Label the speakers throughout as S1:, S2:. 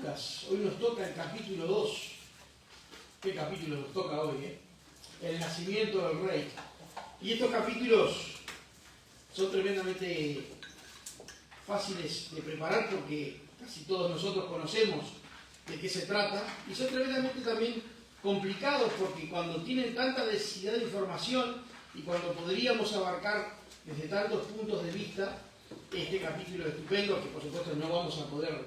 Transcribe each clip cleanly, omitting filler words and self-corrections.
S1: Lucas. Hoy nos toca el capítulo 2. ¿Qué capítulo nos toca hoy? El nacimiento del rey. Y estos capítulos son tremendamente fáciles de preparar porque casi todos nosotros conocemos de qué se trata. Y son tremendamente también complicados porque cuando tienen tanta densidad de información y cuando podríamos abarcar desde tantos puntos de vista este capítulo estupendo, que por supuesto no vamos a poder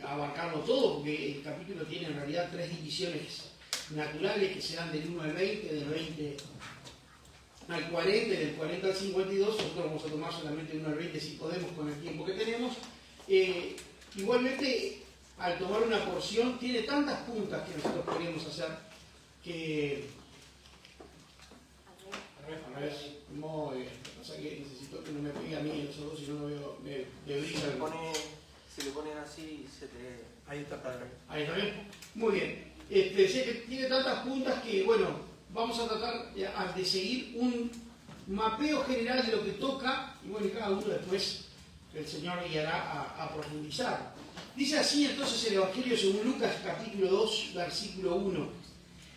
S1: abarcarlo todo, porque el capítulo tiene en realidad 3 divisiones naturales que se dan del 1 al 20, del 20 al 40 y del 40 al 52. Nosotros vamos a tomar solamente el 1 al 20 si podemos con el tiempo que tenemos. Igualmente, al tomar una porción, tiene tantas puntas que nosotros podríamos hacer que... A ver, muy bien. O sea que necesito que no me pegue a mí los ojos, si no veo, me brilla.
S2: Si le ponen así, se te...
S1: Ahí está, ahí está bien. Muy bien. Tiene tantas puntas que, bueno, vamos a tratar de seguir un mapeo general de lo que toca, y bueno, y cada uno después el Señor guiará a profundizar. Dice así entonces el Evangelio según Lucas, capítulo 2, versículo 1.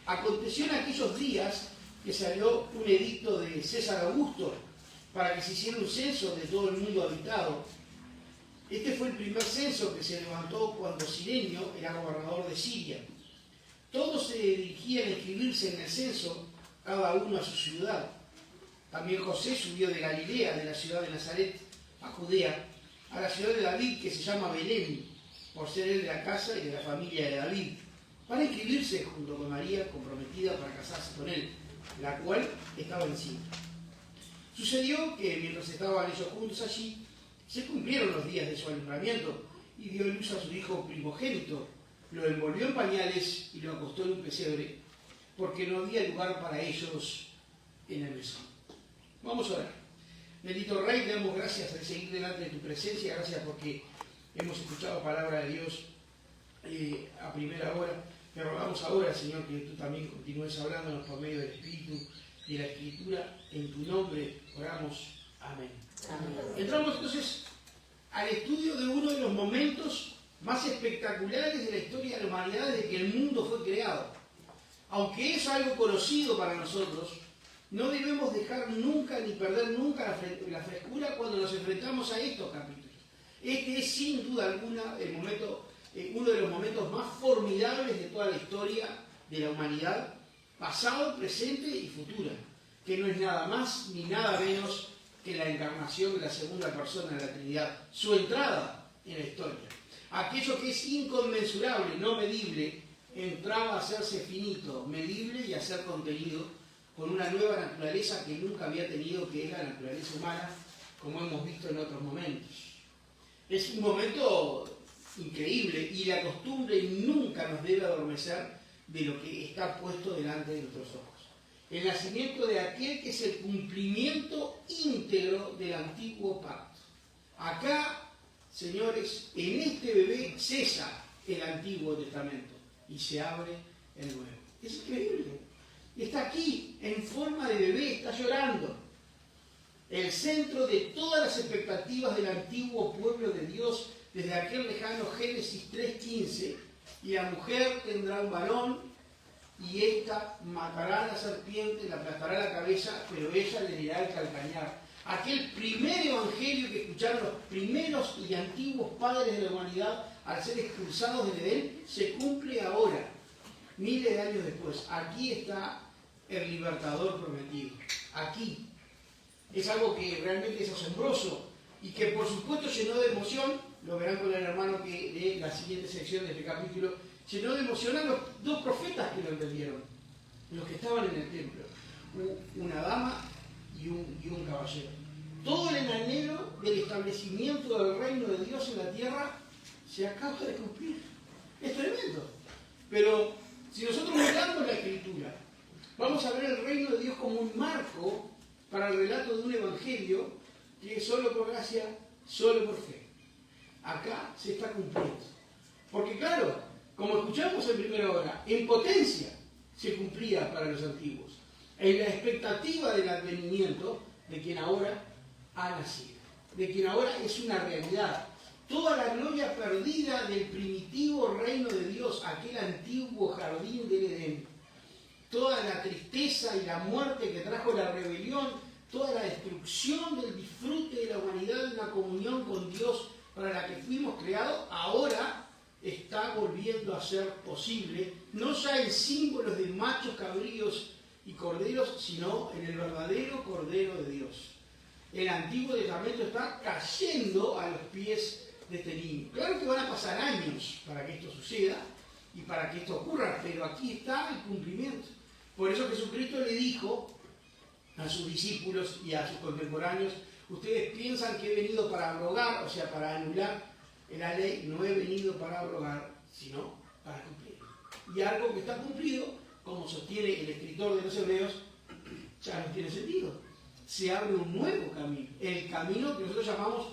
S1: Aconteció en aquellos días que salió un edicto de César Augusto para que se hiciera un censo de todo el mundo habitado. Este fue el primer censo que se levantó cuando Cirenio era gobernador de Siria. Todos se dirigían a inscribirse en el censo, cada uno a su ciudad. También José subió de Galilea, de la ciudad de Nazaret, a Judea, a la ciudad de David, que se llama Belén, por ser él de la casa y de la familia de David, para inscribirse junto con María, comprometida para casarse con él, la cual estaba encinta. Sucedió que mientras estaban ellos juntos allí, se cumplieron los días de su alumbramiento y dio luz a su hijo primogénito. Lo envolvió en pañales y lo acostó en un pesebre, porque no había lugar para ellos en el mesón. Vamos a orar. Bendito Rey, te damos gracias al seguir delante de tu presencia. Gracias porque hemos escuchado palabra de Dios a primera hora. Te rogamos ahora, Señor, que tú también continúes hablándonos por medio del Espíritu y de la Escritura. En tu nombre oramos. Amén. Amén. Entramos entonces al estudio de uno de los momentos más espectaculares de la historia de la humanidad desde que el mundo fue creado. Aunque es algo conocido para nosotros, no debemos dejar nunca ni perder nunca la frescura cuando nos enfrentamos a estos capítulos. Este es sin duda alguna uno de los momentos más formidables de toda la historia de la humanidad, pasado, presente y futura, que no es nada más ni nada menos que la encarnación de la segunda persona de la Trinidad, su entrada en la historia. Aquello que es inconmensurable, no medible, entraba a hacerse finito, medible y a ser contenido con una nueva naturaleza que nunca había tenido, que es la naturaleza humana, como hemos visto en otros momentos. Es un momento increíble y la costumbre nunca nos debe adormecer de lo que está puesto delante de nuestros ojos. El nacimiento de aquel que es el cumplimiento íntegro del antiguo pacto. Acá, señores, en este bebé cesa el Antiguo Testamento y se abre el Nuevo. Es increíble. Está aquí en forma de bebé, está llorando. El centro de todas las expectativas del antiguo pueblo de Dios desde aquel lejano Génesis 3:15, y la mujer tendrá un varón y ésta matará a la serpiente, le aplastará la cabeza, pero ella le herirá el calcañar. Aquel primer evangelio que escucharon los primeros y antiguos padres de la humanidad al ser expulsados del Edén, se cumple ahora, miles de años después. Aquí está el libertador prometido. Aquí. Es algo que realmente es asombroso y que por supuesto llenó de emoción, lo verán con el hermano que de la siguiente sección de este capítulo, llenó de emoción a los 2 profetas que lo entendieron, los que estaban en el templo, una dama y un caballero. Todo el anhelo del establecimiento del reino de Dios en la tierra se acaba de cumplir. Es tremendo. Pero si nosotros miramos la Escritura, vamos a ver el reino de Dios como un marco para el relato de un evangelio que es solo por gracia, solo por fe. Acá se está cumpliendo. Porque claro, como escuchamos en primera hora, en potencia se cumplía para los antiguos, en la expectativa del advenimiento de quien ahora ha nacido, de quien ahora es una realidad. toda la gloria perdida del primitivo reino de Dios, aquel antiguo jardín del Edén, toda la tristeza y la muerte que trajo la rebelión, toda la destrucción del disfrute de la humanidad de una comunión con Dios para la que fuimos creados, ahora está volviendo a ser posible, no ya en símbolos de machos, cabríos y corderos, sino en el verdadero Cordero de Dios. El Antiguo Testamento está cayendo a los pies de este niño. Claro que van a pasar años para que esto suceda y para que esto ocurra, pero aquí está el cumplimiento. Por eso Jesucristo le dijo a sus discípulos y a sus contemporáneos: ustedes piensan que he venido para abrogar, o sea, para anular la ley. No he venido para abrogar, sino para cumplir. Y algo que está cumplido, como sostiene el escritor de los Hebreos, ya no tiene sentido. Se abre un nuevo camino, el camino que nosotros llamamos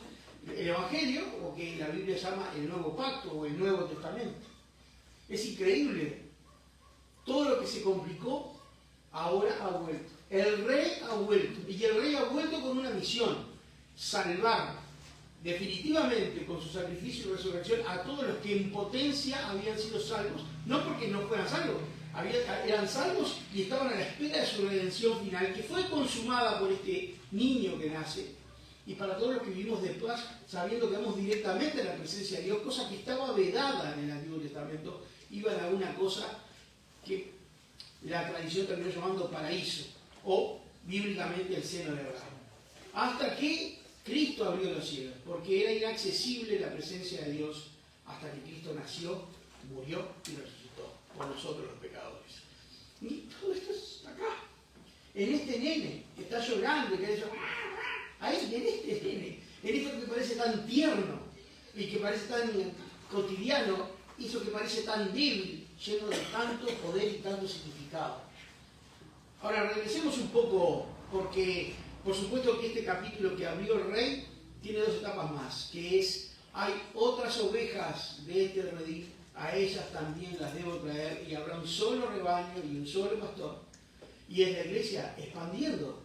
S1: el Evangelio, o que la Biblia llama el Nuevo Pacto o el Nuevo Testamento. Es increíble. Todo lo que se complicó ahora ha vuelto. El rey ha vuelto, y el rey ha vuelto con una misión: salvar definitivamente con su sacrificio y resurrección a todos los que en potencia habían sido salvos, no porque no fueran salvos, eran salvos y estaban a la espera de su redención final, que fue consumada por este niño que nace, y para todos los que vivimos de paz, sabiendo que vamos directamente a la presencia de Dios, cosa que estaba vedada en el Antiguo Testamento, iban a una cosa que la tradición terminó llamando paraíso, o bíblicamente el seno de Abraham. Hasta que Cristo abrió los cielos, porque era inaccesible la presencia de Dios hasta que Cristo nació, murió y resucitó por nosotros los pecadores. Y todo esto está acá, en este nene que está llorando, que dice, ahí, en este nene, en esto que parece tan tierno y que parece tan cotidiano, eso que parece tan débil, lleno de tanto poder y tanto significado. Ahora, regresemos un poco, porque por supuesto que este capítulo que abrió el rey tiene dos etapas más, que es: hay otras ovejas de este redil, a ellas también las debo traer, y habrá un solo rebaño y un solo pastor. Y es la iglesia expandiendo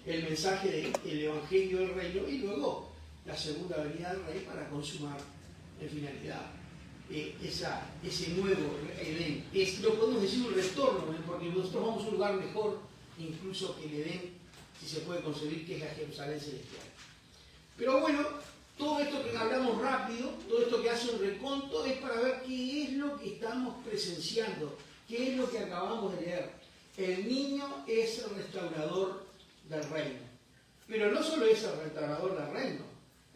S1: el mensaje del Evangelio del Reino, y luego la segunda venida del Rey para consumar en finalidad ese nuevo Edén. No podemos decir un retorno, porque nosotros vamos a un lugar mejor incluso que el Edén, si se puede concebir, que es la Jerusalén celestial. Pero bueno, todo esto que hablamos rápido, todo esto que hace un reconto, es para ver qué es lo que estamos presenciando, qué es lo que acabamos de leer. El niño es el restaurador del reino. Pero no solo es el restaurador del reino,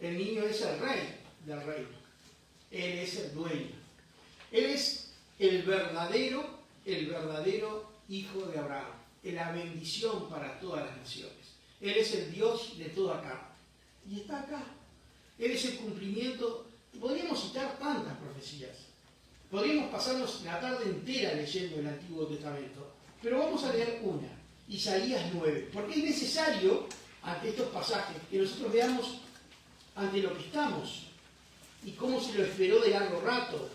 S1: el niño es el rey del reino. Él es el dueño. Él es el verdadero hijo de Abraham, la bendición para todas las naciones. Él es el Dios de toda carne. Y está acá. Él es el cumplimiento. Podríamos citar tantas profecías. Podríamos pasarnos la tarde entera leyendo el Antiguo Testamento. Pero vamos a leer una, Isaías 9. Porque es necesario, ante estos pasajes, que nosotros veamos ante lo que estamos y cómo se lo esperó de largo rato.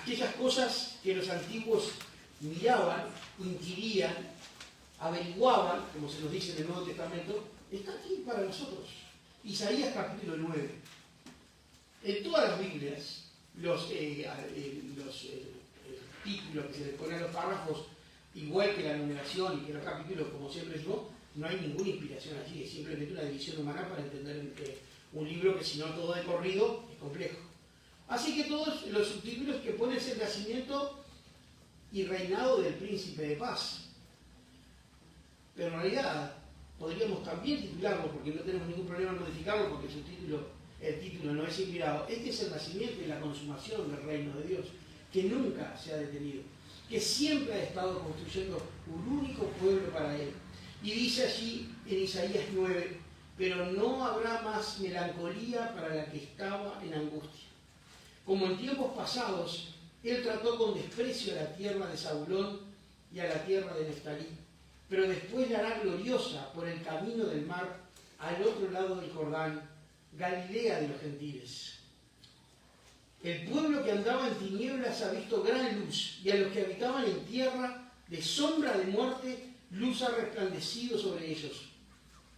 S1: Aquellas cosas que los antiguos miraban, inquirían, averiguaban, como se nos dice en el Nuevo Testamento, está aquí para nosotros. Isaías capítulo 9. En todas las Biblias, los títulos que se les ponen a los párrafos, igual que la numeración y que los capítulos, como siempre digo, no hay ninguna inspiración allí, es simplemente una división humana para entender un libro que, si no todo de corrido, es complejo. Así que todos los subtítulos que ponen es el nacimiento y reinado del príncipe de paz. Pero en realidad podríamos también titularlo, porque no tenemos ningún problema en modificarlo, porque el título no es inspirado. Este es el nacimiento y la consumación del reino de Dios, que nunca se ha detenido, que siempre ha estado construyendo un único pueblo para él. Y dice allí en Isaías 9, pero no habrá más melancolía para la que estaba en angustia. Como en tiempos pasados, él trató con desprecio a la tierra de Zabulón y a la tierra de Neftalí, pero después la hará gloriosa por el camino del mar, al otro lado del Jordán, Galilea de los gentiles. El pueblo que andaba en tinieblas ha visto gran luz, y a los que habitaban en tierra de sombra de muerte, Luz ha resplandecido sobre ellos.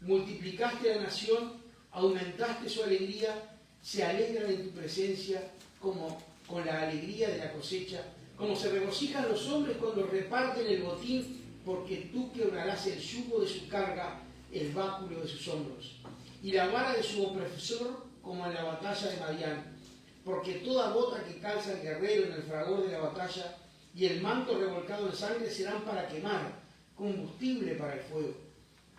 S1: Multiplicaste la nación, aumentaste su alegría, se alegran en tu presencia como con la alegría de la cosecha, como se regocijan los hombres cuando reparten el botín, porque tú quebrarás el yugo de su carga, el báculo de sus hombros, y la vara de su opresor como en la batalla de Madián, porque toda bota que calza el guerrero en el fragor de la batalla y el manto revolcado en sangre serán para quemar, combustible para el fuego.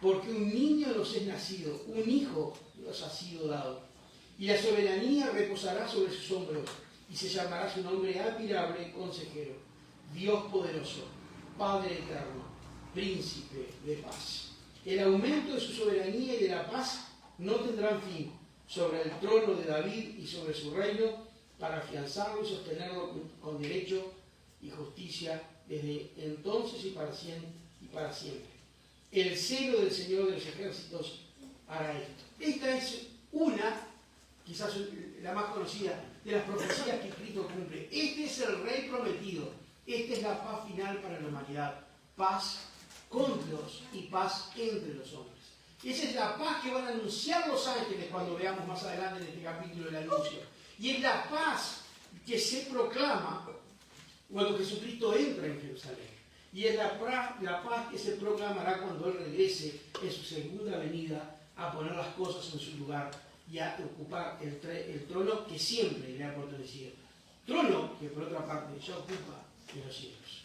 S1: Porque un niño nos es nacido, un hijo nos ha sido dado, y la soberanía reposará sobre sus hombros, y se llamará su nombre admirable, consejero, Dios poderoso, Padre eterno, príncipe de paz. El aumento de su soberanía y de la paz no tendrán fin sobre el trono de David y sobre su reino, para afianzarlo y sostenerlo con derecho y justicia desde entonces y para siempre. El celo del Señor de los ejércitos hará esto. Esta es una, quizás la más conocida, de las profecías que Cristo cumple. Este es el Rey prometido. Esta es la paz final para la humanidad. Paz con Dios y paz entre los hombres. Esa es la paz que van a anunciar los ángeles cuando veamos más adelante en este capítulo el anuncio. Y es la paz que se proclama cuando Jesucristo entra en Jerusalén. Y es la paz que se proclamará cuando Él regrese en su segunda venida a poner las cosas en su lugar y a ocupar el trono que siempre le ha pertenecido. Trono que por otra parte ya ocupa en los cielos.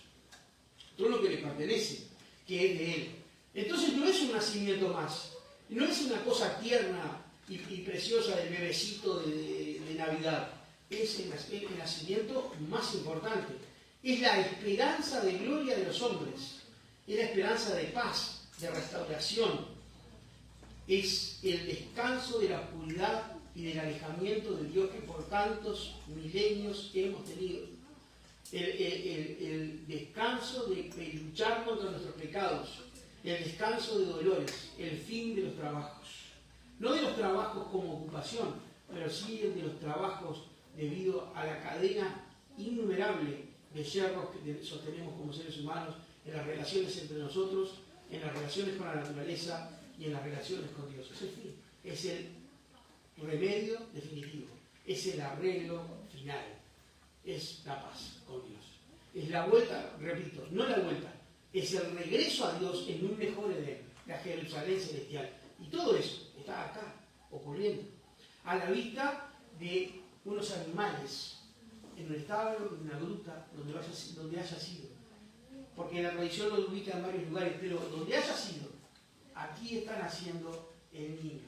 S1: Trono que le pertenece, que es de Él. Entonces no es un nacimiento más, no es una cosa tierna y preciosa del bebecito de Navidad. Es el nacimiento más importante. Es la esperanza de gloria de los hombres. Es la esperanza de paz, de restauración. Es el descanso de la oscuridad y del alejamiento de Dios que por tantos milenios hemos tenido. El descanso de luchar contra nuestros pecados. El descanso de dolores. El fin de los trabajos. No de los trabajos como ocupación, pero sí de los trabajos debido a la cadena innumerable de yerros que sostenemos como seres humanos en las relaciones entre nosotros, en las relaciones con la naturaleza y en las relaciones con Dios. Es el fin, es el remedio definitivo, es el arreglo final, es la paz con Dios. Es la vuelta, repito, no la vuelta, es el regreso a Dios en un mejor Edén, la Jerusalén celestial. Y todo eso está acá, ocurriendo, a la vista de unos animales, en un establo, en una gruta, donde haya sido. Porque la tradición lo ubica en varios lugares, pero donde haya sido, aquí está naciendo el niño.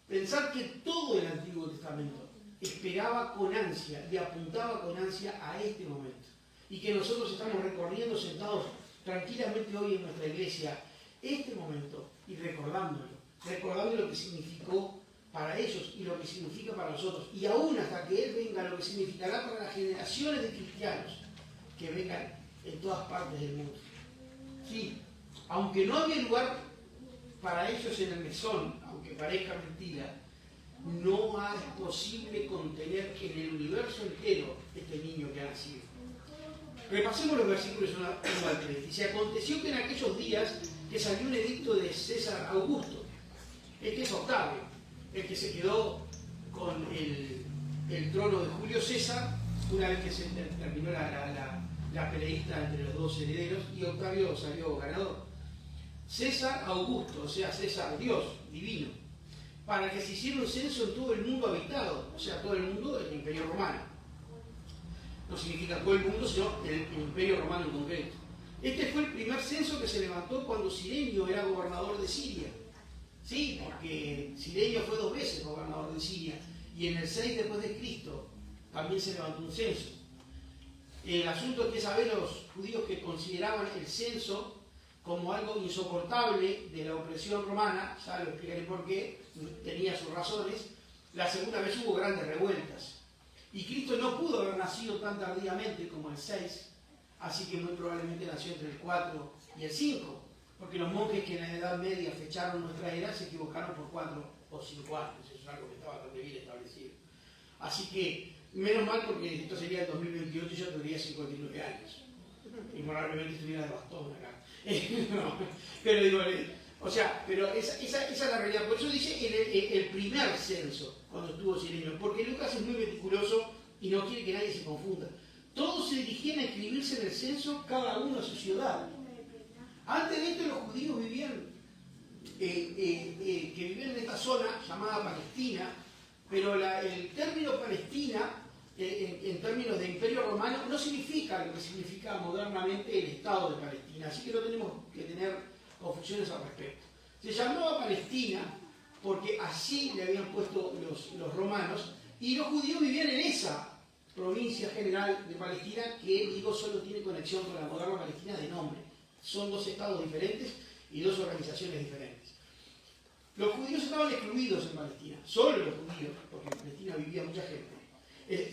S1: Pensar que todo el Antiguo Testamento esperaba con ansia y apuntaba con ansia a este momento. Y que nosotros estamos recorriendo sentados tranquilamente hoy en nuestra iglesia este momento y recordando lo que significó para ellos y lo que significa para nosotros, y aún hasta que Él venga, lo que significará para las generaciones de cristianos que vengan en todas partes del mundo. Sí, aunque no había lugar para ellos en el mesón, aunque parezca mentira, no es posible contener en el universo entero este niño que ha nacido. Repasemos los versículos 1 al 3. Dice: aconteció que en aquellos días que salió un edicto de César Augusto, este es Octavio, el que se quedó con el trono de Julio César, una vez que se terminó la peleita entre los dos herederos, y Octavio salió ganador. César Augusto, o sea, César Dios, divino, para que se hiciera un censo en todo el mundo habitado, o sea, todo el mundo del Imperio Romano. No significa todo el mundo, sino el Imperio Romano en concreto. Este fue el primer censo que se levantó cuando Cirenio era gobernador de Siria. Sí, porque Cirenio fue 2 veces gobernador de Siria, y en el 6 después de Cristo también se levantó un censo. El asunto es que saben los judíos que consideraban el censo como algo insoportable de la opresión romana, ya lo explicaré por qué, tenía sus razones. La segunda vez hubo grandes revueltas, y Cristo no pudo haber nacido tan tardíamente como el 6, así que muy probablemente nació entre el 4 y el 5. Porque los monjes que en la Edad Media fecharon nuestra era se equivocaron por 4 o 5 años. Eso es algo que está bastante bien establecido. Así que, menos mal, porque esto sería el 2028 y yo tendría 59 años. y probablemente estuviera de bastón acá. No, pero digo, o sea, pero esa es la realidad. Por eso dice el primer censo, cuando estuvo Cirenio, porque Lucas es muy meticuloso y no quiere que nadie se confunda. Todos se dirigían a inscribirse en el censo, cada uno a su ciudad. Antes de esto los judíos vivían, que vivían en esta zona llamada Palestina, pero el término Palestina, en términos de Imperio Romano, no significa lo que significa modernamente el Estado de Palestina, así que no tenemos que tener confusiones al respecto. Se llamaba Palestina porque así le habían puesto los romanos, y los judíos vivían en esa provincia general de Palestina que, digo, solo tiene conexión con la moderna Palestina de nombre. Son dos estados diferentes y dos organizaciones diferentes. Los judíos estaban excluidos en Palestina, solo los judíos, porque en Palestina vivía mucha gente.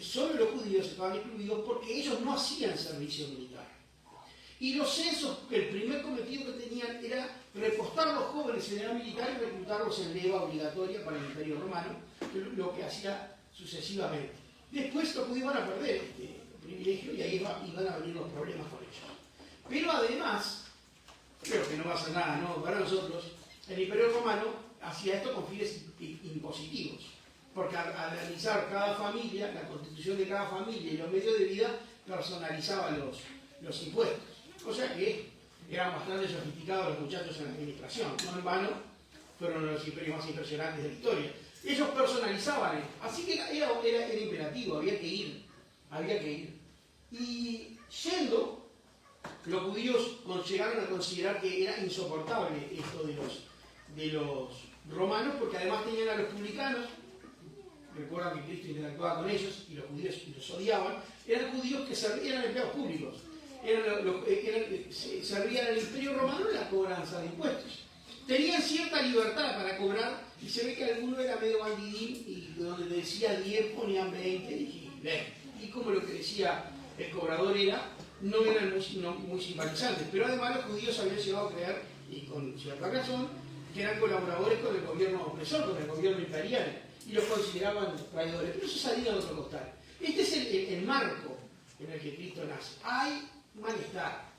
S1: Solo los judíos estaban excluidos porque ellos no hacían servicio militar. Y los censos, el primer cometido que tenían era repostar a los jóvenes en edad militar y reclutarlos en leva obligatoria para el Imperio Romano, lo que hacía sucesivamente. Después los judíos van a perder este privilegio y ahí van a venir los problemas con ellos. Pero además, creo que no va a ser nada nuevo para nosotros, el Imperio Romano hacía esto con fines impositivos, porque al analizar cada familia, la constitución de cada familia y los medios de vida, personalizaba los impuestos. O sea que eran bastante sofisticados los muchachos en la administración. No en vano, fueron los imperios más impresionantes de la historia. Ellos personalizaban esto. Así que era imperativo, había que ir. Y yendo, los judíos llegaron a considerar que era insoportable esto de los romanos, porque además tenían a los publicanos. Recuerdan que Cristo interactuaba con ellos y los judíos los odiaban. Eran judíos que eran empleados públicos. Servían al Imperio Romano en la cobranza de impuestos. Tenían cierta libertad para cobrar, y se ve que alguno era medio bandidín, y donde decía 10 ponían 20, y como lo que decía el cobrador no eran muy simpatizantes. Pero además los judíos habían llegado a creer, y con cierta razón, que eran colaboradores con el gobierno opresor, con el gobierno imperial, y los consideraban traidores. Pero eso salía de otro costal. Este es el marco en el que Cristo nace. Hay malestar.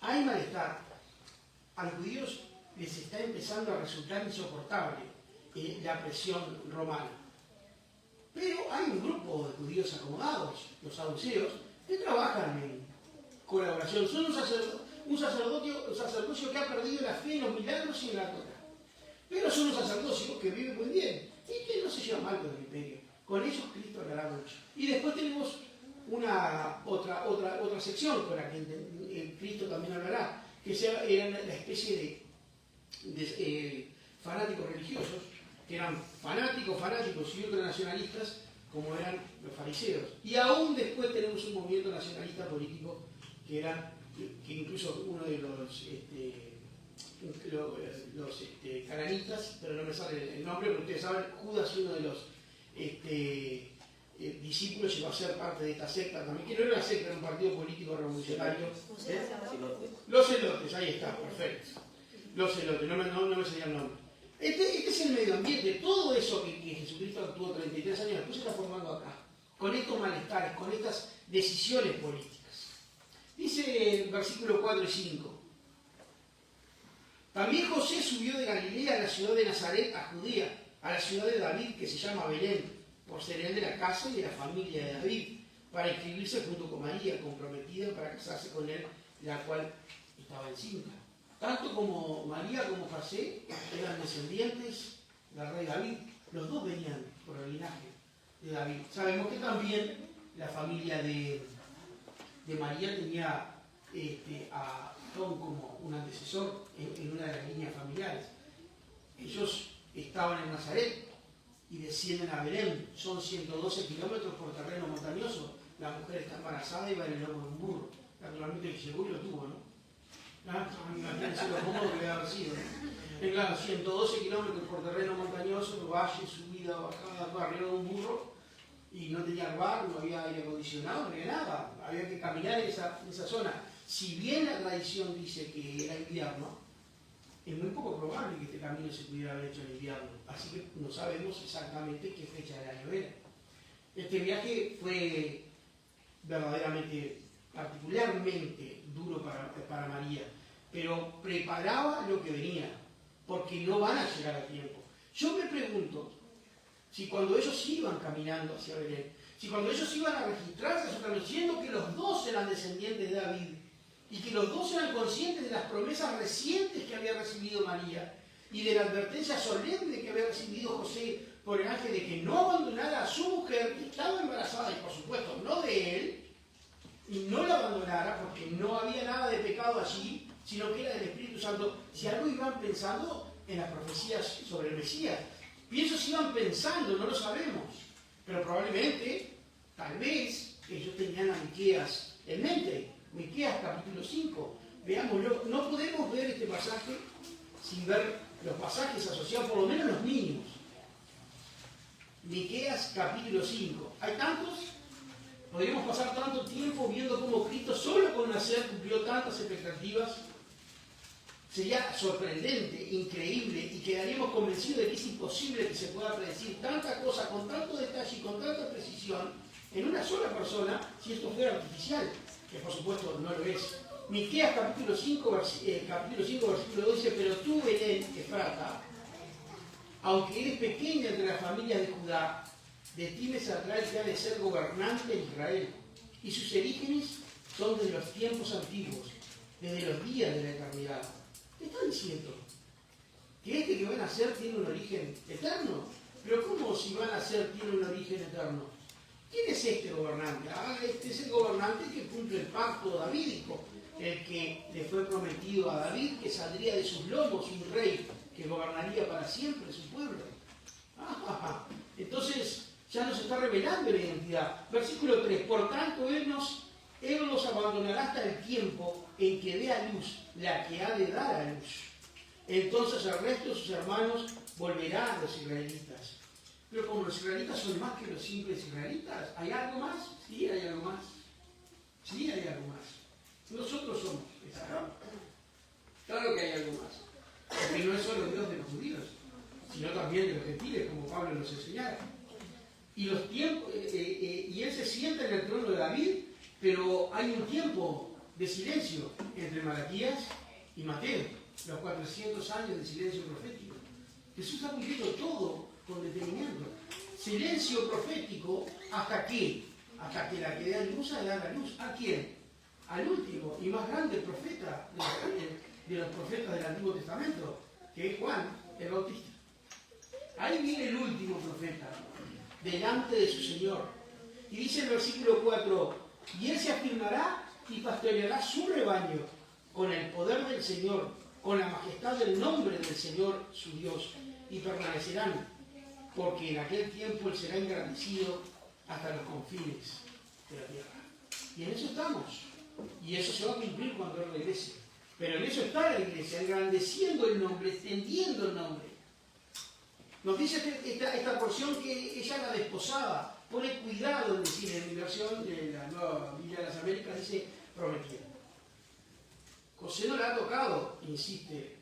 S1: A los judíos les está empezando a resultar insoportable la presión romana. Pero hay un grupo de judíos acomodados, los saduceos, que trabajan en colaboración. Son un sacerdocio que ha perdido la fe en los milagros y en la Torá. Pero son un sacerdocio que vive muy bien y que no se lleva mal con el imperio. Con ellos Cristo hablará mucho. Y después tenemos otra sección con la que Cristo también hablará, que eran la especie de fanáticos religiosos, que eran fanáticos y ultranacionalistas, como eran los fariseos. Y aún después tenemos un movimiento nacionalista político que incluso uno de los cananitas, pero no me sale el nombre, pero ustedes saben, Judas, uno de los discípulos, llegó a ser parte de esta secta también, que no era una secta, era un partido político revolucionario. Los celotes, ahí está, perfecto. Los celotes, no me salía el nombre. Este es el medio ambiente, todo eso que Jesucristo actuó 33 años después se está formando acá, con estos malestares, con estas decisiones políticas. Dice el versículo 4 y 5. También José subió de Galilea a la ciudad de Nazaret, a Judea, a la ciudad de David, que se llama Belén, por ser él de la casa y de la familia de David, para inscribirse junto con María, comprometida para casarse con él, la cual estaba encinta. Tanto como María como José eran descendientes del rey David. Los dos venían por el linaje de David. Sabemos que también la familia de María tenía a Tom como un antecesor en una de las líneas familiares. Ellos estaban en Nazaret y descienden a Belén. Son 112 kilómetros por terreno montañoso. La mujer está embarazada y va en el lomo de un burro. Naturalmente el que llegó y lo tuvo, ¿no? Imagínense lo cómodo que debe haber sido, ¿no? Claro, 112 kilómetros por terreno montañoso, valle, subida, bajada, arriba de un burro, y no tenía bar, no había aire acondicionado, no había nada. Había que caminar en esa zona. Si bien la tradición dice que era invierno, es muy poco probable que este camino se pudiera haber hecho en invierno. Así que no sabemos exactamente qué fecha del año era. Este viaje fue verdaderamente particularmente duro para María, pero preparaba lo que venía, porque no van a llegar a tiempo. Yo me pregunto, si cuando ellos iban caminando hacia Belén, si cuando ellos iban a registrarse, siendo que los dos eran descendientes de David, y que los dos eran conscientes de las promesas recientes que había recibido María, y de la advertencia solemne que había recibido José por el ángel de que no abandonara a su mujer, que estaba embarazada, y por supuesto no de él, y no la abandonara, porque no había nada de pecado allí, sino que era del Espíritu Santo. Si algo iban pensando en las profecías sobre el Mesías, pienso si iban pensando, no lo sabemos, pero probablemente, tal vez, ellos tenían a Miqueas en mente. Miqueas capítulo 5, veámoslo. No podemos ver este pasaje sin ver los pasajes asociados, por lo menos los mínimos. Miqueas capítulo 5. Hay tantos, podríamos pasar tanto tiempo viendo cómo Cristo solo con nacer cumplió tantas expectativas. Sería sorprendente, increíble, y quedaríamos convencidos de que es imposible que se pueda predecir tanta cosa con tanto detalle y con tanta precisión en una sola persona si esto fuera artificial, que por supuesto no lo es. Miqueas capítulo 5, versículo 2 dice: pero tú, Belén, Efrata, aunque eres pequeña entre las familias de Judá, de ti me saldrá el que ha de ser gobernante en Israel, y sus orígenes son desde los tiempos antiguos, desde los días de la eternidad. ¿Qué está diciendo? Que este que van a nacer tiene un origen eterno. Pero ¿cómo si van a nacer tiene un origen eterno? ¿Quién es este gobernante? Este es el gobernante que cumple el pacto davídico, el que le fue prometido a David, que saldría de sus lomos un rey que gobernaría para siempre su pueblo. Entonces ya nos está revelando la identidad. Versículo 3, por tanto Él los abandonará hasta el tiempo en que dé a luz la que ha de dar a luz. Entonces el resto de sus hermanos volverá a los israelitas. Pero como los israelitas son más que los simples israelitas, ¿hay algo más? Sí, hay algo más. Sí, hay algo más. Nosotros somos Israel. Claro que hay algo más. Porque no es solo Dios de los judíos, sino también de los gentiles, como Pablo nos enseñara. Y los tiempos, y él se sienta en el trono de David, pero hay un tiempo de silencio entre Malaquías y Mateo, los 400 años de silencio profético. Jesús está cumpliendo todo con detenimiento. Silencio profético, ¿hasta qué? Hasta que la que da luz da la luz. ¿A quién? Al último y más grande profeta de los profetas del Antiguo Testamento, que es Juan el Bautista. Ahí viene el último profeta, delante de su Señor. Y dice el versículo 4, y él se afirmará y pastoreará su rebaño con el poder del Señor, con la majestad del nombre del Señor su Dios, y permanecerán, porque en aquel tiempo él será engrandecido hasta los confines de la tierra. Y en eso estamos, y eso se va a cumplir cuando él regrese. Pero en eso está la iglesia, engrandeciendo el nombre, extendiendo el nombre. Nos dice esta porción que ella era desposada. Pone cuidado en decir, en mi versión de la Nueva Biblia de las Américas, dice prometida. José no la ha tocado, insiste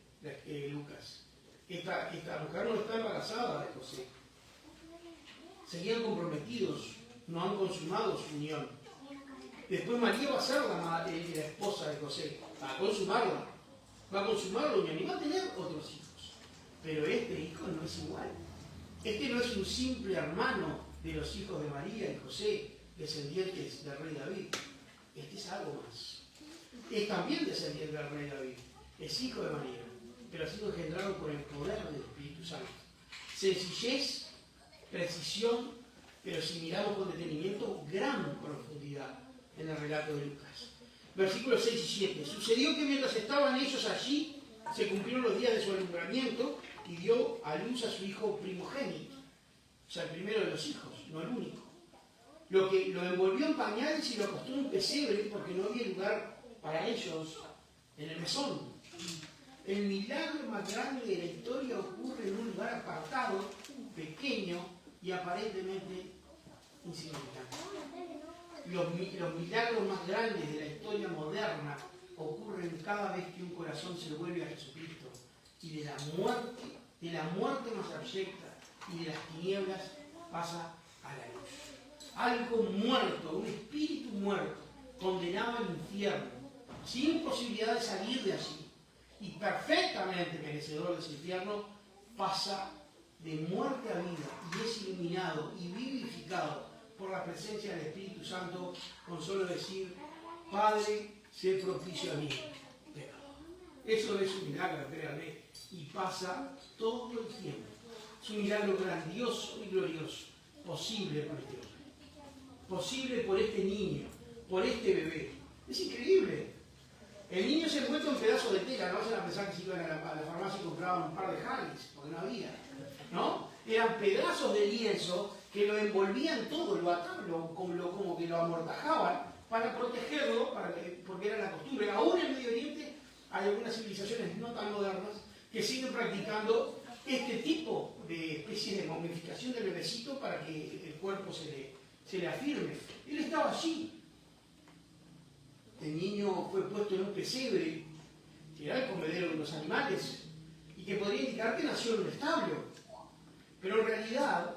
S1: Lucas. Esta mujer no está embarazada de José. Seguían comprometidos, no han consumado su unión. Después María va a ser la esposa de José, va a consumarla, va a consumar la unión y va a tener otros hijos. Pero este hijo no es igual. Este no es un simple hermano de los hijos de María y José, descendientes del rey David. Este es algo más. Es también descendiente del rey David, es hijo de María, pero ha sido engendrado por el poder del Espíritu Santo. Sencillez, precisión, pero si miramos con detenimiento, gran profundidad en el relato de Lucas. Versículos 6 y 7. Sucedió que mientras estaban ellos allí, se cumplieron los días de su alumbramiento y dio a luz a su hijo primogénito. O sea, el primero de los hijos, no el único. Lo envolvió en pañales y lo acostó en un pesebre porque no había lugar para ellos en el mesón. El milagro más grande de la historia ocurre en un lugar apartado, pequeño y aparentemente insignificante. Los milagros más grandes de la historia moderna ocurren cada vez que un corazón se vuelve a Jesucristo y de la muerte más abyecta y de las tinieblas pasa a la luz. Algo muerto, un espíritu muerto, condenado al infierno, sin posibilidad de salir de allí, y perfectamente merecedor de ese infierno, pasa de muerte a vida y es iluminado y vivificado por la presencia del Espíritu Santo con solo decir: Padre, sé propicio a mí. Eso es un milagro, créanme, y pasa todo el tiempo. Es un milagro grandioso y glorioso, posible por este hombre, posible por este niño, por este bebé. Es increíble. El niño se encuentra en pedazos de tela, no vayan a pensar que si iban a la farmacia y compraban un par de Harris, porque no había, ¿no? Eran pedazos de lienzo que lo envolvían todo, lo ataban, como que lo amortajaban para protegerlo, porque era la costumbre. Aún en el Medio Oriente hay algunas civilizaciones no tan modernas que siguen practicando este tipo de especie de momificación del bebecito para que el cuerpo se le afirme. Él estaba allí. El niño fue puesto en un pesebre, que era el comedero de los animales, y que podría indicar que nació en un establo. Pero en realidad,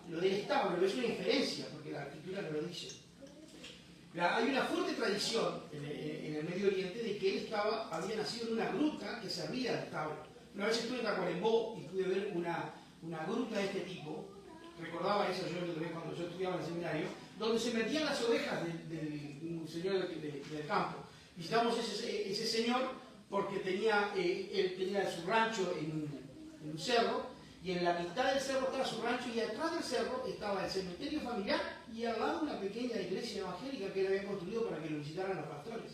S1: lo del establo es una inferencia, porque la escritura no lo dice. Hay una fuerte tradición en el Medio Oriente de que él había nacido en una gruta que servía de establo. Una vez estuve en Tacuarembó y pude ver una gruta de este tipo, recordaba eso yo cuando yo estudiaba en el seminario, donde se metían las ovejas del señor del campo. Visitamos ese señor porque él tenía su rancho en un cerro, y en la mitad del cerro estaba su rancho, y atrás del cerro estaba el cementerio familiar, y al lado una pequeña iglesia evangélica que él había construido para que lo visitaran los pastores.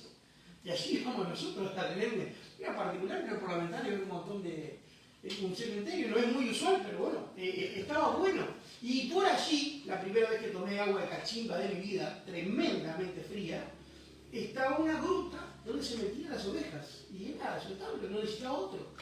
S1: Y allí íbamos nosotros a tener, era particular, era parlamentario, era un montón de... un cementerio, no es muy usual, pero bueno, estaba bueno. Y por allí, la primera vez que tomé agua de cachimba de mi vida, tremendamente fría, estaba una gruta donde se metían las ovejas, y era su establo, no necesitaba otro.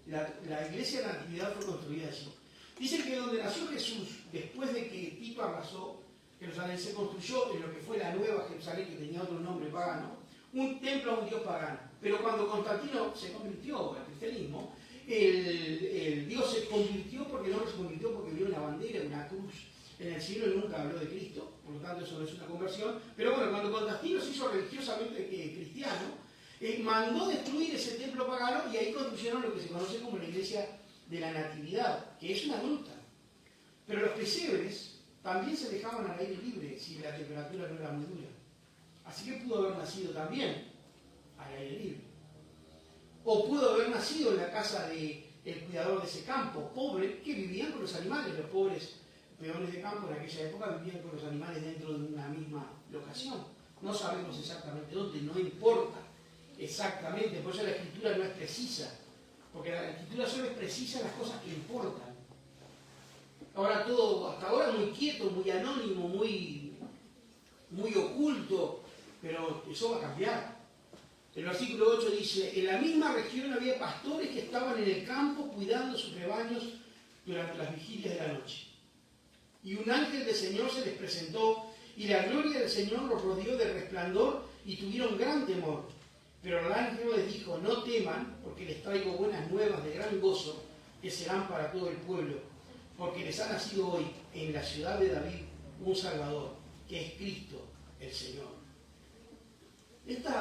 S1: La iglesia de la Natividad fue construida allí. Dicen que donde nació Jesús, después de que Tito arrasó Jerusalén, se construyó en lo que fue la Nueva Jerusalén, que tenía otro nombre pagano, un templo a un dios pagano. Pero cuando Constantino se convirtió al cristianismo, el dios se convirtió porque no se convirtió porque vio una bandera, una cruz en el cielo, y nunca habló de Cristo, por lo tanto eso no es una conversión. Pero bueno, cuando Constantino se hizo religiosamente cristiano, mandó destruir ese templo pagano, y ahí construyeron lo que se conoce como la iglesia de la Natividad, que es una gruta. Pero los pesebres también se dejaban al aire libre si la temperatura no era muy dura. Así que pudo haber nacido también al aire libre. O pudo haber nacido en la casa del cuidador de ese campo, pobre, que vivían con los animales. Los pobres peones de campo en aquella época vivían con los animales dentro de una misma locación. No sabemos exactamente dónde, no importa exactamente, por eso la escritura no es precisa, porque la escritura solo es precisa en las cosas que importan. Ahora todo, hasta ahora muy quieto, muy anónimo, muy oculto, pero eso va a cambiar. El versículo 8 dice: en la misma región había pastores que estaban en el campo cuidando sus rebaños durante las vigilias de la noche. Y un ángel del Señor se les presentó, y la gloria del Señor los rodeó de resplandor, y tuvieron gran temor. Pero el ángel les dijo: no teman, porque les traigo buenas nuevas de gran gozo, que serán para todo el pueblo, porque les ha nacido hoy en la ciudad de David un Salvador, que es Cristo el Señor. Estos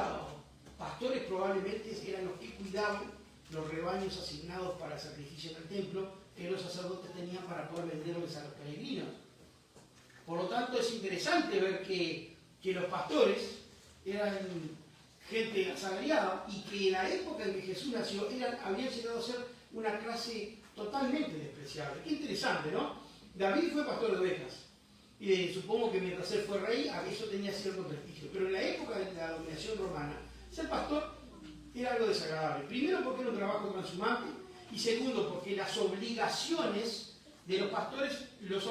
S1: pastores probablemente eran los que cuidaban los rebaños asignados para el sacrificio en el templo, que los sacerdotes tenían para poder venderles a los peregrinos. Por lo tanto, es interesante ver que los pastores eran gente asalariada, y que en la época en que Jesús nació habían llegado a ser una clase totalmente despreciable. Qué interesante, ¿no? David fue pastor de ovejas, y supongo que mientras él fue rey, eso tenía cierto prestigio. Pero en la época de la dominación romana, ser pastor era algo desagradable. Primero porque era un trabajo transhumante, y segundo porque las obligaciones de los pastores los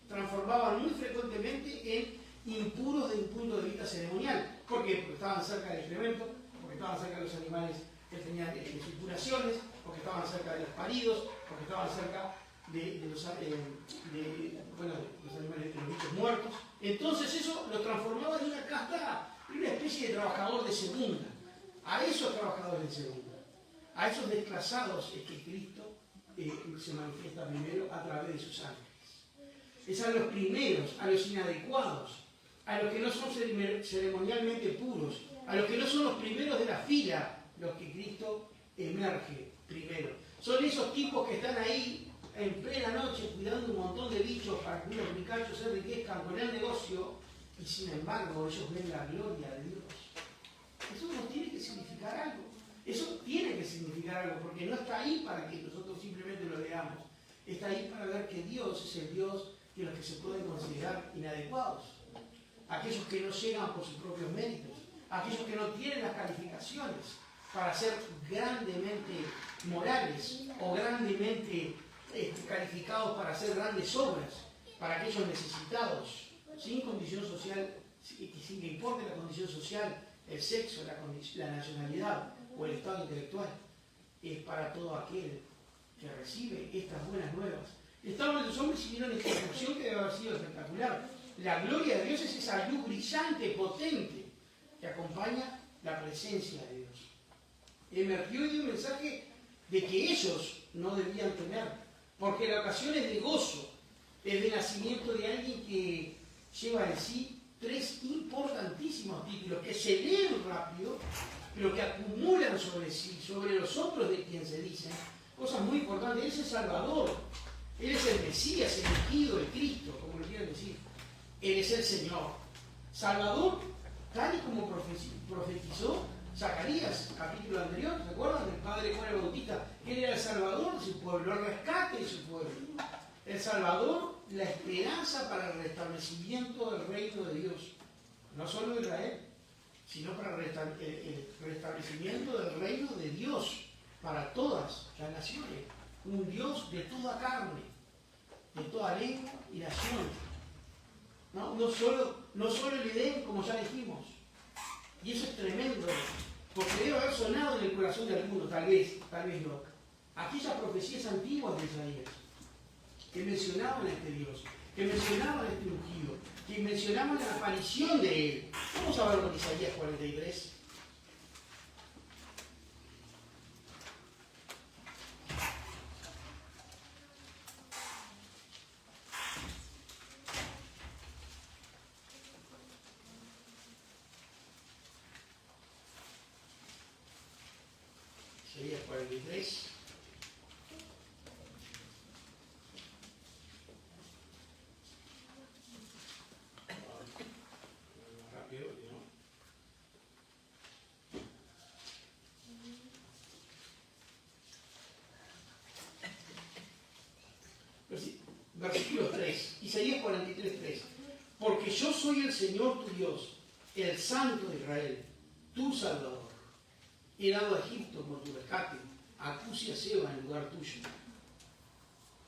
S1: transformaban muy frecuentemente en impuros desde un punto de vista ceremonial. ¿Por qué? Porque estaban cerca del excremento, porque estaban cerca de los animales que tenían supuraciones, porque estaban cerca de los paridos, porque estaban cerca de los animales, de los bichos muertos. Entonces eso los transformaba en una casta, en una especie de trabajador de segunda. A esos trabajadores de segunda, a esos desplazados, es que Cristo se manifiesta primero a través de sus ángeles. Es a los primeros, a los inadecuados, a los que no son ceremonialmente puros, a los que no son los primeros de la fila, los que Cristo emerge primero. Son esos tipos que están ahí en plena noche cuidando un montón de bichos para que unos ricachos se enriquezcan con el negocio y sin embargo ellos ven la gloria de Dios. Eso nos tiene que significar algo. Eso tiene que significar algo porque no está ahí para que nosotros simplemente lo veamos. Está ahí para ver que Dios es el Dios de los que se pueden considerar inadecuados. Aquellos que no llegan por sus propios méritos. Aquellos que no tienen las calificaciones para ser grandemente morales o grandemente calificados para hacer grandes obras, para aquellos necesitados, sin condición social, sin que importe la condición social, el sexo, la nacionalidad o el estado intelectual. Es para todo aquel que recibe estas buenas nuevas. Estaban los hombres y vieron esta instrucción que debe haber sido espectacular. La gloria de Dios es esa luz brillante, potente, que acompaña la presencia de Dios. Emergió y dio un mensaje de que ellos no debían temer, porque la ocasión es de gozo, es de nacimiento de alguien que lleva en sí tres importantísimos títulos que se leen rápido, pero que acumulan sobre sí, sobre los otros de quien se dicen, cosas muy importantes. Él es el Salvador, Él es el Mesías, el ungido, el Cristo, como lo quieran decir. Él es el Señor. Salvador, tal y como profetizó Zacarías, capítulo anterior, ¿se acuerdan? Del padre Juan el Bautista, que él era el Salvador de su pueblo, el rescate de su pueblo. El Salvador, la esperanza para el restablecimiento del reino de Dios. No solo de Israel, sino para el restablecimiento del reino de Dios para todas las naciones. Un Dios de toda carne, de toda lengua y nación. No solo el Edén, como ya dijimos. Y eso es tremendo, porque debe haber sonado en el corazón de algunos, tal vez no. Aquellas profecías antiguas de Isaías, que mencionaban a este Dios, que mencionaban a este ungido, que mencionaban la aparición de Él. Vamos a ver con Isaías 43. Isaías 43. Rápido, ¿no? Versículo 3. Isaías 43, 3. Porque yo soy el Señor tu Dios, el Santo de Israel, tu Salvador. He dado a Egipto por tu rescate, a Cus y a Seba en lugar tuyo.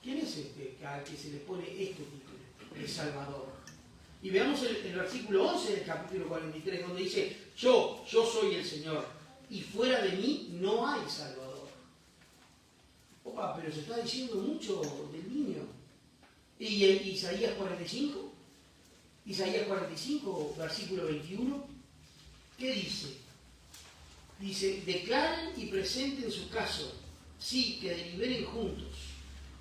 S1: ¿Quién es este al que se le pone este título? El Salvador. Y veamos el versículo 11 del capítulo 43, donde dice, yo soy el Señor, y fuera de mí no hay Salvador. Opa, pero se está diciendo mucho del niño. ¿Y Isaías 45? Isaías 45, versículo 21, ¿qué dice? Dice, declaren y presenten su caso, sí, que deliberen juntos.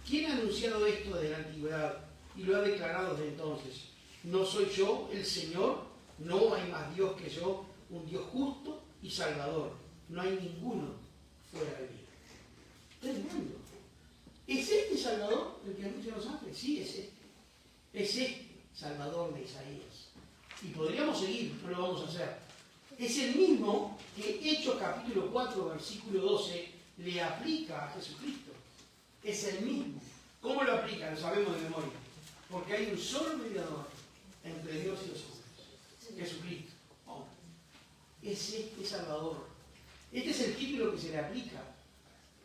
S1: ¿Quién ha anunciado esto desde la antigüedad y lo ha declarado desde entonces? ¿No soy yo el Señor? No hay más Dios que yo, un Dios justo y salvador. No hay ninguno fuera de mí. Tremendo. ¿Es este Salvador el que anuncian los ángeles? Sí, es este. Es este Salvador de Isaías. Y podríamos seguir, no lo vamos a hacer. Es el mismo que Hechos capítulo 4, versículo 12, le aplica a Jesucristo. Es el mismo. ¿Cómo lo aplica? Lo sabemos de memoria. Porque hay un solo mediador entre Dios y los hombres. Jesucristo. Oh. Es este Salvador. Este es el título que se le aplica.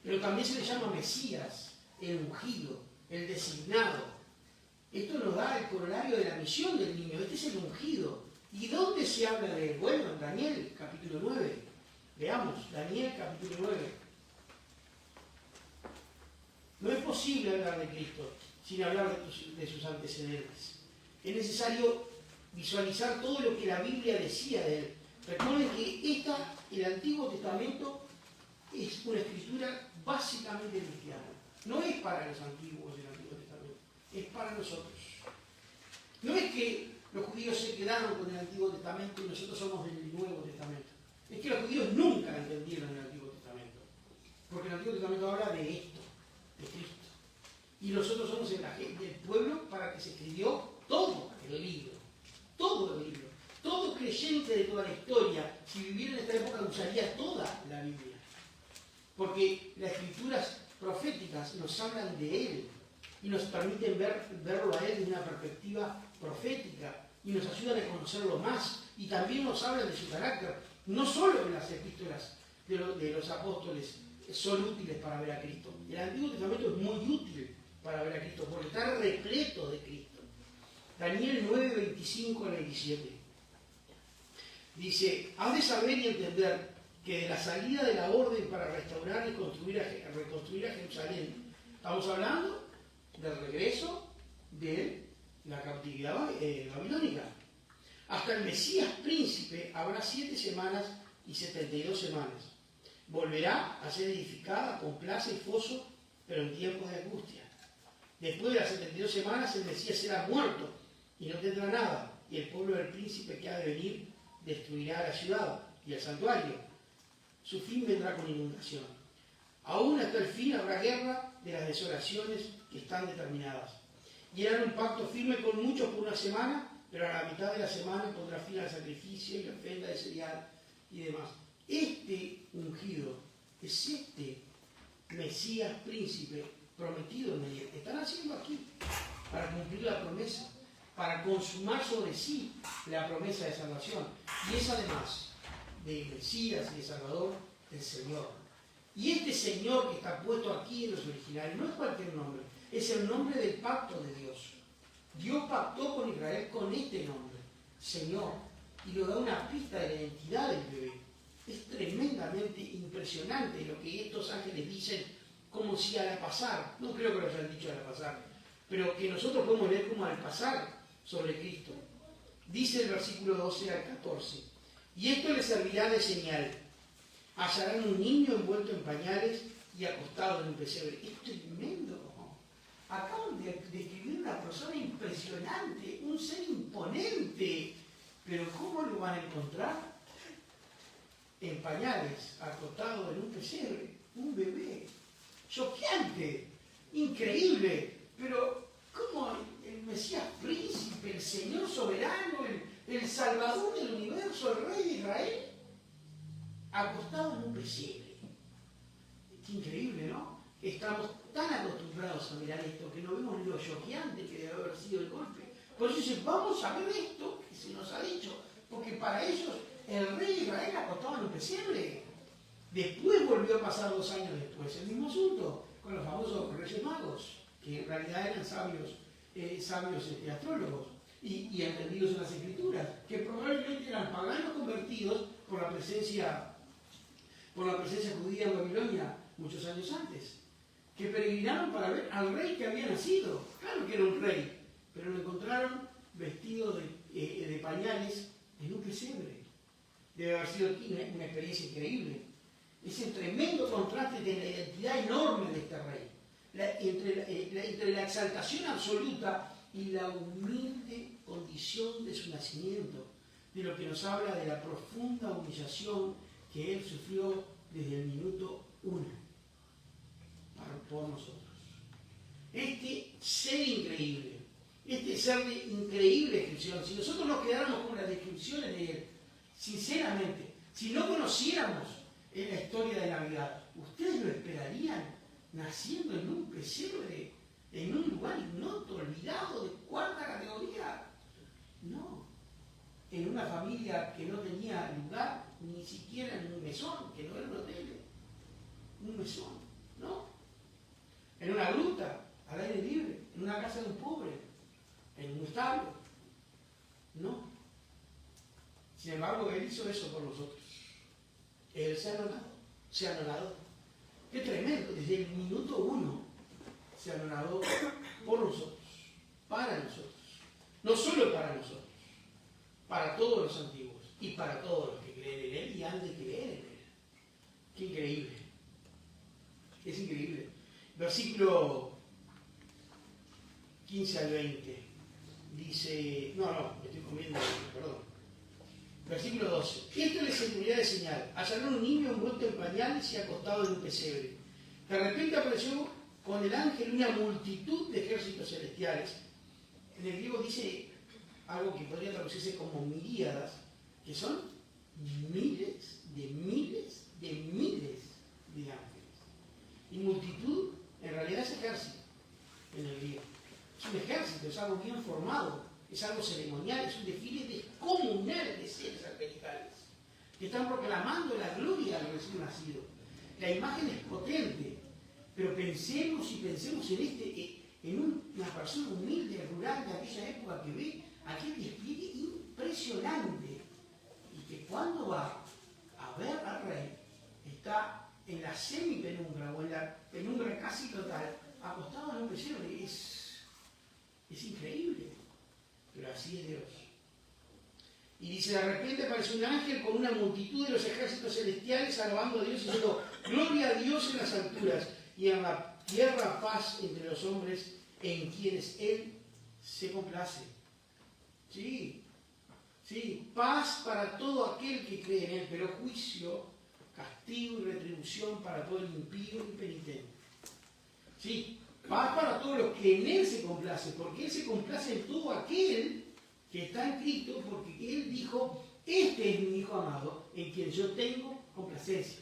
S1: Pero también se le llama Mesías, el ungido, el designado. Esto nos da el corolario de la misión del niño. Este es el ungido. ¿Y dónde se habla de él? Bueno, en Daniel, capítulo 9. Veamos, Daniel, capítulo 9. No es posible hablar de Cristo sin hablar de sus antecedentes. Es necesario visualizar todo lo que la Biblia decía de él. Recuerden que el Antiguo Testamento es una escritura básicamente cristiana. No es para los antiguos del Antiguo Testamento, es para nosotros. No es que los judíos se quedaron con el Antiguo Testamento y nosotros somos del Nuevo Testamento. Es que los judíos nunca entendieron el Antiguo Testamento, porque el Antiguo Testamento habla de esto, de Cristo. Y nosotros somos el pueblo para que se escribió todo el libro, todo el libro. Todo creyente de toda la historia, si viviera en esta época, usaría toda la Biblia. Porque las escrituras proféticas nos hablan de Él y nos permiten verlo a Él desde una perspectiva profética y nos ayudan a conocerlo más. Y también nos hablan de su carácter. No solo las epístolas de los apóstoles son útiles para ver a Cristo. El Antiguo Testamento es muy útil para ver a Cristo porque está repleto de Cristo. Daniel 9, 25 al 27. Dice, has de saber y entender que de la salida de la orden para restaurar y reconstruir a Jerusalén, estamos hablando del regreso de la cautividad babilónica. Hasta el Mesías príncipe habrá 7 semanas y 72 semanas. Volverá a ser edificada con plaza y foso, pero en tiempos de angustia. Después de las 72 semanas el Mesías será muerto y no tendrá nada, y el pueblo del príncipe que ha de venir destruirá la ciudad y el santuario. Su fin vendrá con inundación. Aún hasta el fin habrá guerra de las desolaciones que están determinadas. Y harán un pacto firme con muchos por una semana, pero a la mitad de la semana pondrá fin al sacrificio y la ofrenda de cereal y demás. Este ungido es este Mesías príncipe prometido en él. Están haciendo aquí para cumplir la promesa, para consumar sobre sí la promesa de salvación. Y es además de Mesías y de Salvador el Señor. Y este Señor que está puesto aquí en los originales no es cualquier nombre, es el nombre del pacto de Dios. Dios pactó con Israel con este nombre, Señor, y lo da una pista de la identidad del bebé. Es tremendamente impresionante lo que estos ángeles dicen, como si al pasar, no creo que lo hayan dicho al pasar, pero que nosotros podemos leer como al pasar sobre Cristo. Dice el versículo 12 al 14, y esto les servirá de señal. Hallarán un niño envuelto en pañales y acostado en un pesebre. Es tremendo. Acaban de escribir una persona impresionante, un ser imponente. Pero ¿cómo lo van a encontrar? En pañales, acostado en un pesebre, un bebé. Choqueante, increíble. Pero ¿cómo el Mesías príncipe, el Señor soberano, el Salvador del universo, el Rey de Israel, acostado en un pesebre? Es increíble, ¿no? Estamos tan acostumbrados a mirar esto que no vemos lo choqueante que debe haber sido el golpe. Por eso dicen, vamos a ver esto que se nos ha dicho, porque para ellos el Rey de Israel acostado en un pesebre. Después volvió a pasar 2 años después el mismo asunto con los famosos Reyes Magos, que en realidad eran sabios astrólogos y entendidos en las Escrituras, que probablemente eran paganos convertidos por la presencia judía en Babilonia muchos años antes, que peregrinaron para ver al rey que había nacido. Claro que era un rey, pero lo encontraron vestido de pañales en un pesebre. Debe haber sido una experiencia increíble. Ese tremendo contraste de la identidad enorme de este rey, entre la exaltación absoluta y la humilde condición de su nacimiento, de lo que nos habla de la profunda humillación que él sufrió desde el minuto 1 por nosotros. Este ser increíble, este ser de increíble descripción, si nosotros nos quedáramos con las descripciones de él, sinceramente, si no conociéramos la historia de Navidad, ¿ustedes lo esperarían naciendo en un pesebre, en un lugar ignoto, olvidado, de 4ª categoría? No. En una familia que no tenía lugar, ni siquiera en un mesón, que no era un hotel, un mesón, ¿no? En una gruta, al aire libre, en una casa de un pobre, en un establo, no. Sin embargo, él hizo eso por nosotros. Él se anonadó. Qué tremendo, desde el minuto 1 se anonadó por nosotros, para nosotros. No solo para nosotros, para todos los antiguos y para todos los que creen en él y han de creer en él. Qué increíble. Es increíble. Versículo 15 al 20. dice, me estoy comiendo, perdón. Versículo 12. Esto les serviría de señal. Hallaron un niño envuelto en pañales y acostado en un pesebre. De repente apareció con el ángel una multitud de ejércitos celestiales. En el griego dice algo que podría traducirse como miríadas, que son miles de miles de miles de ángeles. Y multitud en realidad es ejército en el griego. Es un ejército, es algo bien formado, es algo ceremonial, es un desfile descomunal de seres angelicales que están proclamando la gloria del recién nacido. La imagen es potente, pero pensemos en una persona humilde, rural de aquella época que ve aquel despliegue impresionante y que cuando va a ver al rey está en la semipenumbra o en la penumbra casi total, acostado en un pesebre. Es increíble, pero así es Dios. Y dice, de repente apareció un ángel con una multitud de los ejércitos celestiales alabando a Dios y diciendo, gloria a Dios en las alturas y en la tierra paz entre los hombres en quienes Él se complace. Sí, paz para todo aquel que cree en Él, pero juicio, castigo y retribución para todo el impío y penitente. Sí, paz para todos los que en Él se complace, porque Él se complace en todo aquel que está en Cristo, porque Él dijo, este es mi Hijo amado, en quien yo tengo complacencia.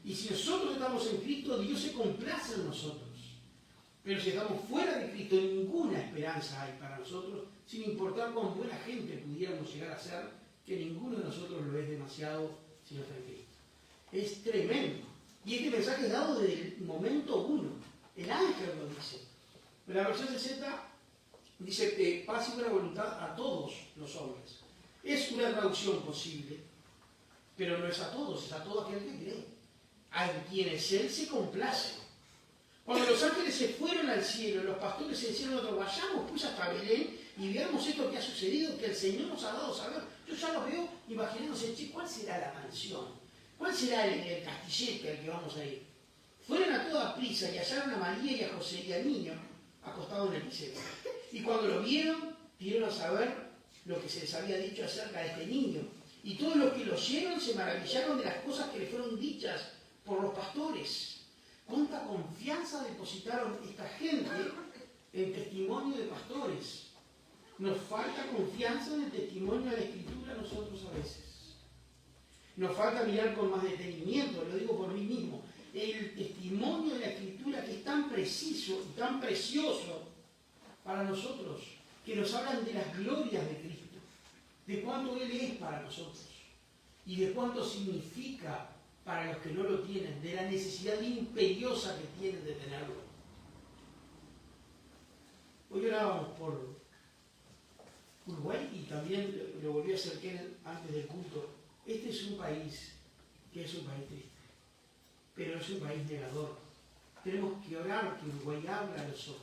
S1: Y si nosotros estamos en Cristo, Dios se complace en nosotros. Pero si estamos fuera de Cristo, ninguna esperanza hay para nosotros, sin importar cuán buena gente pudiéramos llegar a ser, que ninguno de nosotros lo es demasiado si no está en Cristo. Es tremendo. Y este mensaje es dado desde el momento uno. El ángel lo dice. En la versión 60 dice paz y buena voluntad a todos los hombres. Es una traducción posible, pero no es a todos, es a todo aquel que cree. A quienes Él se complace. Cuando los ángeles se fueron al cielo, los pastores se decían nosotros, vayamos pues hasta Belén y veamos esto que ha sucedido, que el Señor nos ha dado a saber. Yo ya lo veo imaginándose, ¿cuál será la mansión? ¿Cuál será el castillete al que vamos a ir? Fueron a toda prisa y hallaron a María y a José y al niño acostado en el pesebre. Y cuando lo vieron, dieron a saber lo que se les había dicho acerca de este niño. Y todos los que lo oyeron se maravillaron de las cosas que le fueron dichas por los pastores. ¿Cuánta confianza depositaron esta gente en testimonio de pastores? Nos falta confianza en el testimonio de la Escritura a nosotros a veces. Nos falta mirar con más detenimiento, lo digo por mí mismo, el testimonio de la Escritura que es tan preciso y tan precioso para nosotros, que nos hablan de las glorias de Cristo, de cuánto Él es para nosotros y de cuánto significa para los que no lo tienen, de la necesidad imperiosa que tienen de tenerlo. Hoy orábamos por Uruguay y también lo volví a hacer antes del culto. Este es un país que es un país triste, pero es un país negador. Tenemos que orar que Uruguay abra los ojos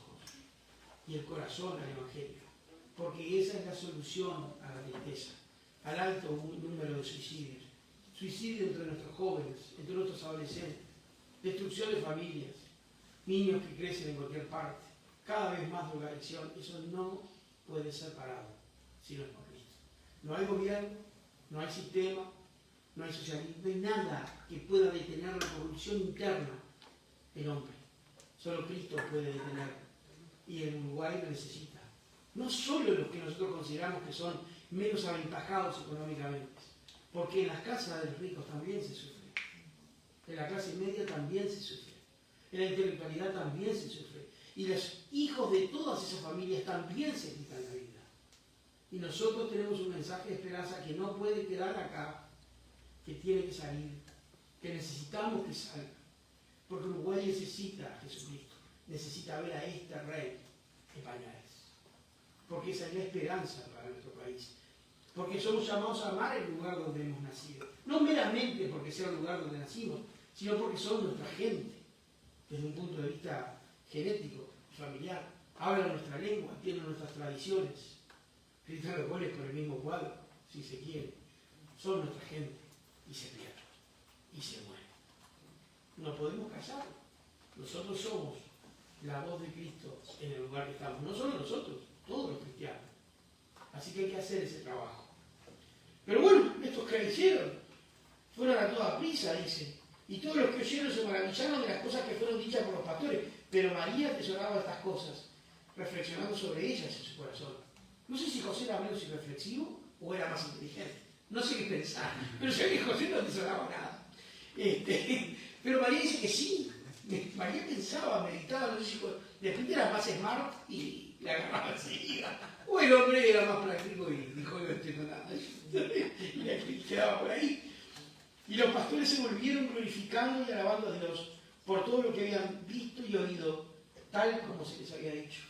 S1: y el corazón al Evangelio, porque esa es la solución a la tristeza, al alto número de suicidios. Suicidio entre nuestros jóvenes, entre nuestros adolescentes, destrucción de familias, niños que crecen en cualquier parte, cada vez más drogadicción. Eso no puede ser parado si no es por Cristo. No hay gobierno, no hay sistema, no hay socialismo, no hay nada que pueda detener la corrupción interna del hombre. Solo Cristo puede detenerlo. Y el Uruguay lo necesita. No solo los que nosotros consideramos que son menos aventajados económicamente, porque en las casas de los ricos también se sufre, en la clase media también se sufre, en la intelectualidad también se sufre, y los hijos de todas esas familias también se quitan la vida. Y nosotros tenemos un mensaje de esperanza que no puede quedar acá, que tiene que salir, que necesitamos que salga, porque Uruguay necesita a Jesucristo, necesita ver a este Rey de pañales, porque esa es la esperanza para nuestro país. Porque somos llamados a amar el lugar donde hemos nacido. No meramente porque sea el lugar donde nacimos, sino porque son nuestra gente, desde un punto de vista genético, familiar. Hablan nuestra lengua, tienen nuestras tradiciones. Gritan los goles por el mismo cuadro, si se quiere. Son nuestra gente y se pierden y se mueren. No podemos callar. Nosotros somos la voz de Cristo en el lugar que estamos. No solo nosotros, todos los cristianos. Así que hay que hacer ese trabajo. Pero bueno, estos creyeron, fueron a toda prisa, dice. Y todos los que oyeron se maravillaron de las cosas que fueron dichas por los pastores. Pero María atesoraba estas cosas, reflexionando sobre ellas en su corazón. No sé si José era menos irreflexivo o era más inteligente. No sé qué pensar. Pero sé que José no atesoraba nada. Pero María dice que sí. María pensaba, meditaba, no sé si de repente era más smart y la agarraba enseguida. O el hombre era más práctico y dijo, no entiendo nada. Y la quedaba por ahí. Y los pastores se volvieron glorificando y alabando a Dios por todo lo que habían visto y oído, tal como se les había dicho.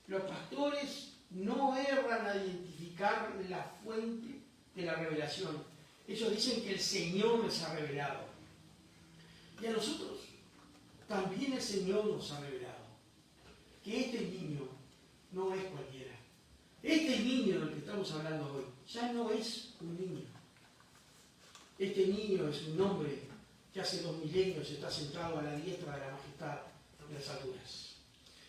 S1: Los pastores no erran a identificar la fuente de la revelación. Ellos dicen que el Señor les ha revelado. Y a nosotros también el Señor nos ha revelado que este niño no es cualquiera. Este niño del que estamos hablando hoy ya no es un niño. Este niño es un hombre que hace 2 milenios está sentado a la diestra de la majestad de las alturas.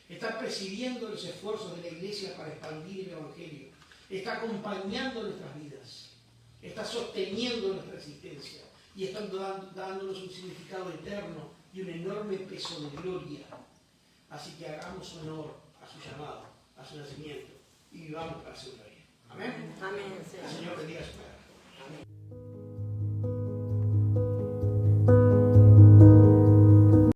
S1: Está presidiendo los esfuerzos de la Iglesia para expandir el Evangelio. Está acompañando nuestras vidas. Está sosteniendo nuestra existencia. Y está dándonos un significado eterno y un enorme peso de gloria. Así que hagamos honor a su llamado, a su nacimiento y vivamos para su gloria. Amén.
S3: Amén.
S1: El Señor bendiga su palabra.
S3: Amén.